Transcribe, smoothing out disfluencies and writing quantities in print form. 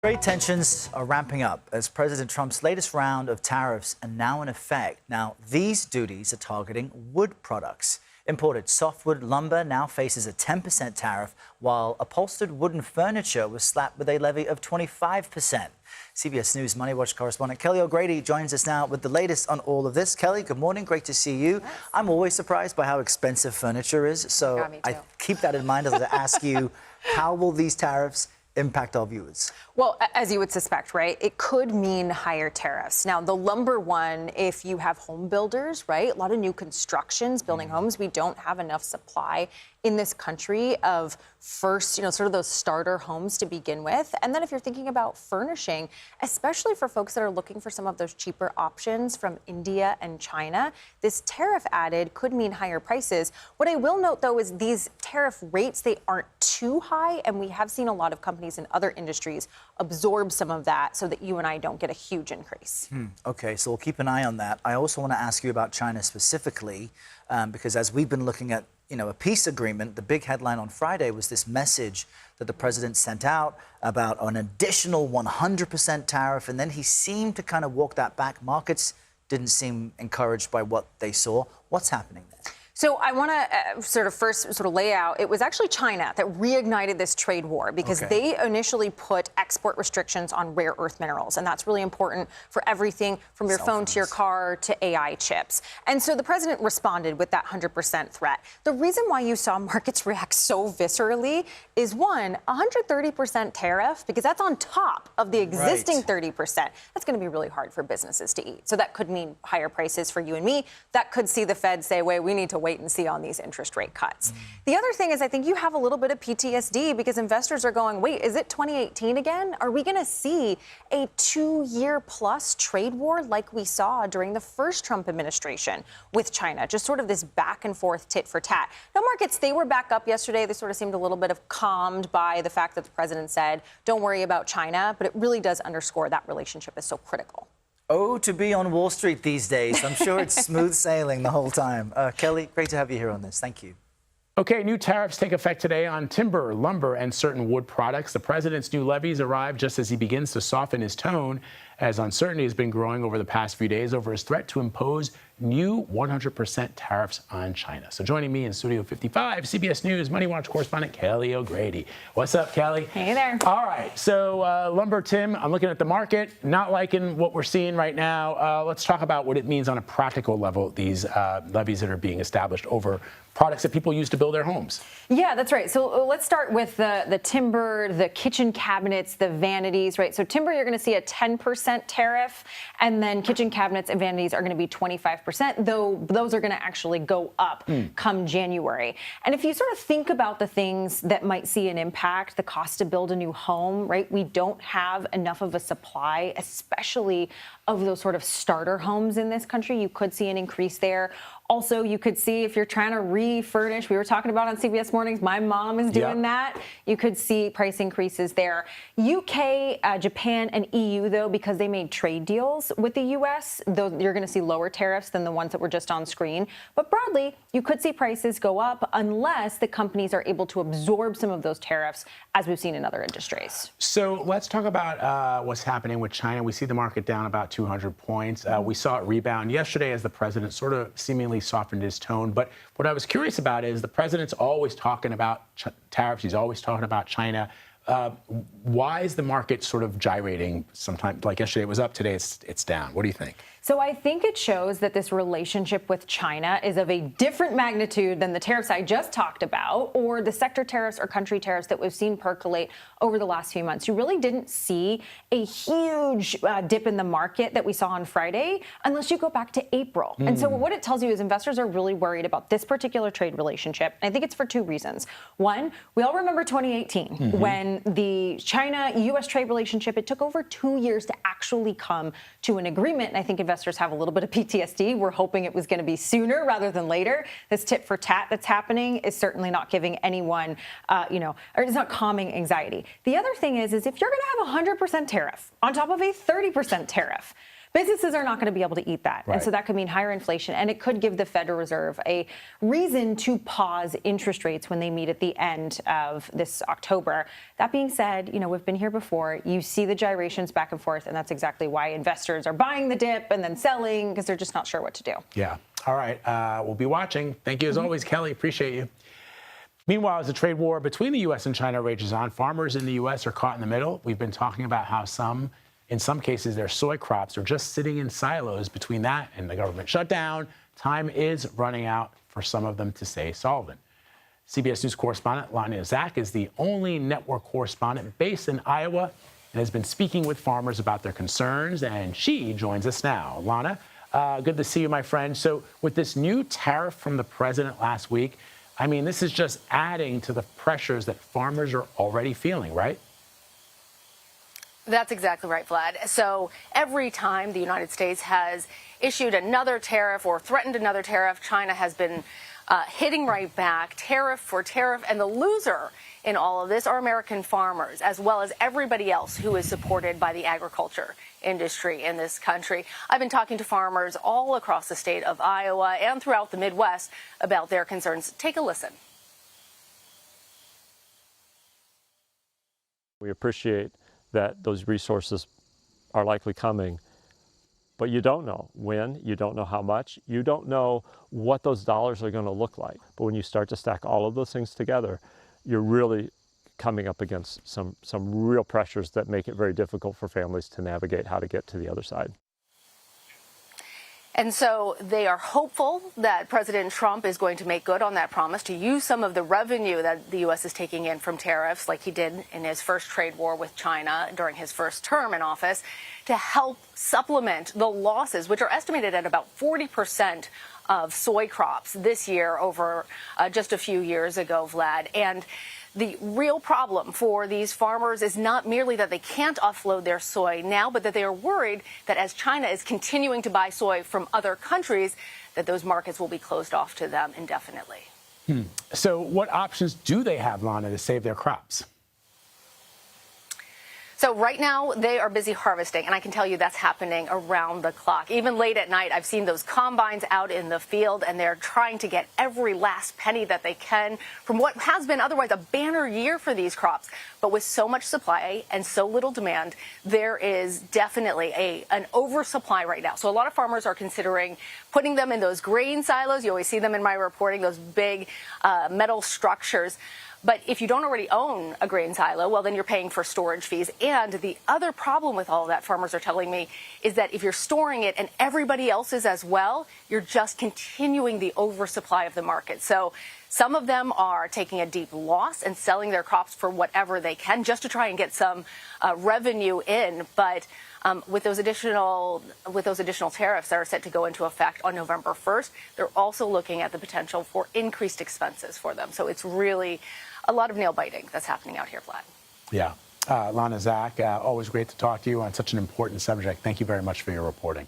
Trade tensions are ramping up as President Trump's latest round of tariffs are now in effect. Now, these duties are targeting wood products. Imported softwood lumber now faces a 10% tariff, while upholstered wooden furniture was slapped with a levy of 25%. CBS News MoneyWatch correspondent Kelly O'Grady joins us now with the latest on all of this. Kelly, good morning. Great to see you. Yes. I'm always surprised by how expensive furniture is, so I keep that in mind as I ask you, how will these tariffs impact our viewers? Well, as you would suspect, right, it could mean higher tariffs. Now, the lumber one, if you have home builders, right, a lot of new constructions, building homes, we don't have enough supply in this country of first, sort of those starter homes to begin with. And then if you're thinking about furnishing, especially for folks that are looking for some of those cheaper options from India and China, this tariff added could mean higher prices. What I will note, though, is these tariff rates, they aren't too high. And we have seen a lot of companies in other industries absorb some of that so that you and I don't get a huge increase. Okay, so we'll keep an eye on that. I also want to ask you about China specifically, because as we've been looking at a peace agreement, the big headline on Friday was this message that the president sent out about an additional 100% tariff, and then he seemed to kind of walk that back. Markets didn't seem encouraged by what they saw. What's happening there? So I want to first lay out, it was actually China that reignited this trade war because they initially put export restrictions on rare earth minerals. And that's really important for everything from your phone to your car to AI chips. And so the president responded with that 100% threat. The reason why you saw markets react so viscerally is, one, 130% tariff, because that's on top of the existing 30%. That's going to be really hard for businesses to eat. So that could mean higher prices for you and me. That could see the Fed say, wait, we need to wait and see on these interest rate cuts. The other thing is I think you have a little bit of PTSD because investors are going, wait, is it 2018 again? Are we going to see a 2-year-plus trade war like we saw during the first Trump administration with China? Just sort of this back and forth tit for tat. Now, markets, they were back up yesterday. They sort of seemed a little bit of calmed by the fact that the president said, don't worry about China, but it really does underscore that relationship is so critical. Oh, to be on Wall Street these days. I'm sure it's smooth sailing the whole time. Kelly, great to have you here on this. Thank you. Okay, new tariffs take effect today on timber, lumber, and certain wood products. The president's new levies arrive just as he begins to soften his tone, as uncertainty has been growing over the past few days over his threat to impose new 100% tariffs on China. So joining me in Studio 55, CBS News MoneyWatch correspondent Kelly O'Grady. What's up, Kelly? Hey there. All right, so lumber, Tim, I'm looking at the market, not liking what we're seeing right now. Let's talk about what it means on a practical level, these levies that are being established over products that people use to build their homes. Yeah, that's right. So let's start with the timber, the kitchen cabinets, the vanities, right? So timber, you're going to see a 10% tariff, and then kitchen cabinets and vanities are going to be 25%, though those are going to actually go up come January. And if you sort of think about the things that might see an impact, the cost to build a new home, right? We don't have enough of a supply, especially of those sort of starter homes in this country. You could see an increase there. Also, you could see if you're trying to refurnish, we were talking about on CBS Mornings, my mom is doing that. You could see price increases there. UK, Japan, and EU, though, because they made trade deals with the U.S., though you're going to see lower tariffs than the ones that were just on screen. But broadly, you could see prices go up unless the companies are able to absorb some of those tariffs, as we've seen in other industries. So let's talk about what's happening with China. We see the market down about 200 points. We saw it rebound yesterday as the president sort of seemingly softened his tone. But what I was curious about is the president's always talking about tariffs. He's always talking about China. Why is the market sort of gyrating sometimes? Like yesterday it was up, today it's down. What do you think? So I think it shows that this relationship with China is of a different magnitude than the tariffs I just talked about, or the sector tariffs or country tariffs that we've seen percolate over the last few months. You really didn't see a huge dip in the market that we saw on Friday unless you go back to April. And so what it tells you is investors are really worried about this particular trade relationship. And I think it's for two reasons. One, we all remember 2018 when the China-U.S. trade relationship, it took over 2 years to actually come to an agreement. And I think investors have a little bit of PTSD. We're hoping it was going to be sooner rather than later. This tit for tat that's happening is certainly not giving anyone, or it's not calming anxiety. The other thing is if you're going to have a 100% tariff on top of a 30% tariff, businesses are not going to be able to eat that. Right. And so that could mean higher inflation, and it could give the Federal Reserve a reason to pause interest rates when they meet at the end of this October. That being said, we've been here before. You see the gyrations back and forth, and that's exactly why investors are buying the dip and then selling, because they're just not sure what to do. Yeah. All right. We'll be watching. Thank you as always, Kelly. Appreciate you. Meanwhile, as the trade war between the U.S. and China rages on, farmers in the U.S. are caught in the middle. We've been talking about how in some cases, their soy crops are just sitting in silos between that and the government shutdown. Time is running out for some of them to stay solvent. CBS News correspondent Lana Zak is the only network correspondent based in Iowa and has been speaking with farmers about their concerns, and she joins us now. Lana, good to see you, my friend. So with this new tariff from the president last week, I mean, this is just adding to the pressures that farmers are already feeling, right? That's exactly right, Vlad. So every time the United States has issued another tariff or threatened another tariff, China has been hitting right back, tariff for tariff. And the loser in all of this are American farmers, as well as everybody else who is supported by the agriculture industry in this country. I've been talking to farmers all across the state of Iowa and throughout the Midwest about their concerns. Take a listen. We appreciate that those resources are likely coming, but you don't know when, you don't know how much, you don't know what those dollars are going to look like. But when you start to stack all of those things together, you're really coming up against some real pressures that make it very difficult for families to navigate how to get to the other side. And so they are hopeful that President Trump is going to make good on that promise to use some of the revenue that the U.S. is taking in from tariffs, like he did in his first trade war with China during his first term in office, to help supplement the losses, which are estimated at about 40% of soy crops this year over just a few years ago, Vlad. And the real problem for these farmers is not merely that they can't offload their soy now, but that they are worried that as China is continuing to buy soy from other countries, that those markets will be closed off to them indefinitely. So what options do they have, Lana, to save their crops? So right now they are busy harvesting, and I can tell you that's happening around the clock. Even late at night, I've seen those combines out in the field, and they're trying to get every last penny that they can from what has been otherwise a banner year for these crops. But with so much supply and so little demand, there is definitely an oversupply right now. So a lot of farmers are considering putting them in those grain silos. You always see them in my reporting, those big metal structures. But if you don't already own a grain silo, well, then you're paying for storage fees. And the other problem with all of that, farmers are telling me, is that if you're storing it and everybody else is as well, you're just continuing the oversupply of the market. So some of them are taking a deep loss and selling their crops for whatever they can just to try and get some revenue in. But with those additional tariffs that are set to go into effect on November 1st, they're also looking at the potential for increased expenses for them. So it's really a lot of nail biting that's happening out here, Vlad. Yeah. Lana Zak, always great to talk to you on such an important subject. Thank you very much for your reporting.